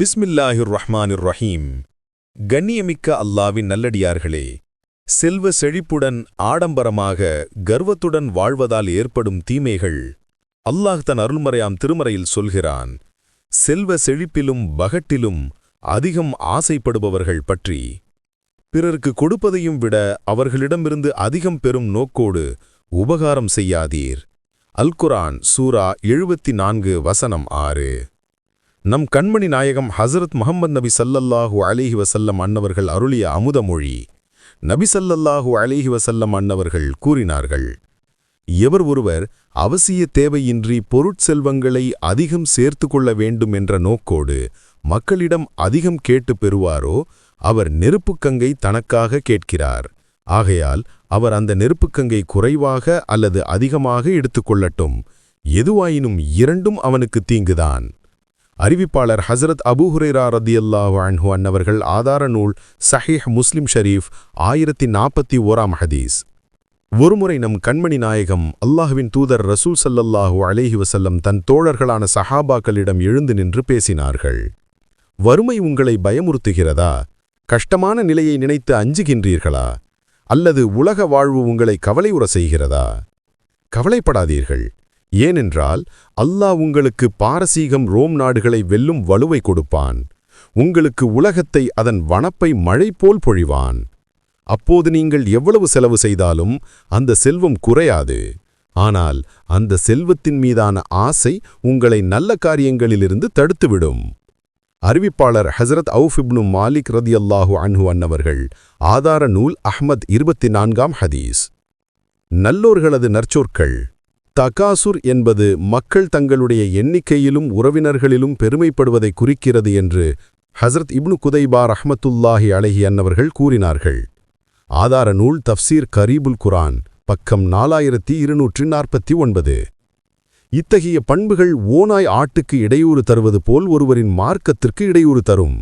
பிஸ்மில்லாஹிர் ரஹ்மானிர் ரஹீம். கண்ணியமிக்க அல்லாவின் நல்லடியார்களே, செல்வ செழிப்புடன் ஆடம்பரமாக கர்வத்துடன் வாழ்வதால் ஏற்படும் தீமைகள் அல்லாஹ் தன் அருள்மறையாம் திருமறையில் சொல்கிறான். செல்வ செழிப்பிலும் பகட்டிலும் அதிகம் ஆசைப்படுபவர்கள் பற்றி, பிறருக்கு கொடுப்பதையும் விட அவர்களிடமிருந்து அதிகம் பெறும் நோக்கோடு உபகாரம் செய்யாதீர். அல் குர்ஆன் சூரா 74 வசனம் 6. நம் கண்மணி நாயகம் ஹசரத் முஹம்மது நபி ஸல்லல்லாஹு அலைஹி வஸல்லம் அன்னவர்கள் அருளிய அமுதமொழி. நபி ஸல்லல்லாஹு அலைஹி வஸல்லம் அன்னவர்கள் கூறினார்கள், எவர் ஒருவர் அவசிய தேவையின்றி பொருட்செல்வங்களை அதிகம் சேர்த்து கொள்ள வேண்டும் என்ற நோக்கோடு மக்களிடம் அதிகம் கேட்டு பெறுவாரோ அவர் நெருப்புக்கங்கை தனக்காக கேட்கிறார். ஆகையால் அவர் அந்த நெருப்புக்கங்கை குறைவாக அல்லது அதிகமாக எடுத்துக்கொள்ளட்டும், எதுவாயினும் இரண்டும் அவனுக்கு தீங்குதான். அறிவிப்பாளர் ஹசரத் அபூ ஹுரைரா ரதியல்லாஹு அன்ஹு அன்னவர்கள். ஆதார நூல் சஹீஹ் முஸ்லிம் ஷரீஃப் 1041 ஹதீஸ். ஒருமுறை நம் கண்மணி நாயகம் அல்லாஹ்வின் தூதர் ரசூல் ஸல்லல்லாஹு அலைஹி வஸல்லம் தன் தோழர்களான சஹாபாக்களிடம் எழுந்து நின்று பேசினார்கள். வறுமை உங்களை பயமுறுத்துகிறதா? கஷ்டமான நிலையை நினைத்து அஞ்சுகின்றீர்களா? அல்லது உலக வாழ்வு உங்களை கவலையுற செய்கிறதா? கவலைப்படாதீர்கள். ஏனென்றால் அல்லாஹ் உங்களுக்கு பாரசீகம் ரோம் நாடுகளை வெல்லும் வலுவை கொடுப்பான். உங்களுக்கு உலகத்தை அதன் வனப்பை மழை போல் பொழிவான். அப்போது நீங்கள் எவ்வளவு செலவு செய்தாலும் அந்த செல்வம் குறையாது. ஆனால் அந்த செல்வத்தின் மீதான ஆசை உங்களை நல்ல காரியங்களிலிருந்து தடுத்துவிடும். அறிவிப்பாளர் ஹசரத் அவுஃப் இப்னு மாலிக் ரதியல்லாஹு அன்ஹு அன்னவர்கள். ஆதார நூல் அஹ்மத் 24 ஹதீஸ். நல்லோர்களது நற்சொற்கள். தகாசுர் என்பது மக்கள் தங்களுடைய எண்ணிக்கையிலும் உறவினர்களிலும் பெருமைப்படுவதை குறிக்கிறது என்று ஹசரத் இப்னு குதைபா ரஹ்மத்துல்லாஹி அலைஹி அன்னவர்கள் கூறினார்கள். ஆதார நூல் தஃப்சீர் கரீபுல் குர்ஆன், பக்கம் 4249. இத்தகைய பண்புகள் ஓநாய் ஆட்டுக்கு இடையூறு தருவது போல் ஒருவரின் மார்க்கத்திற்கு இடையூறு தரும்.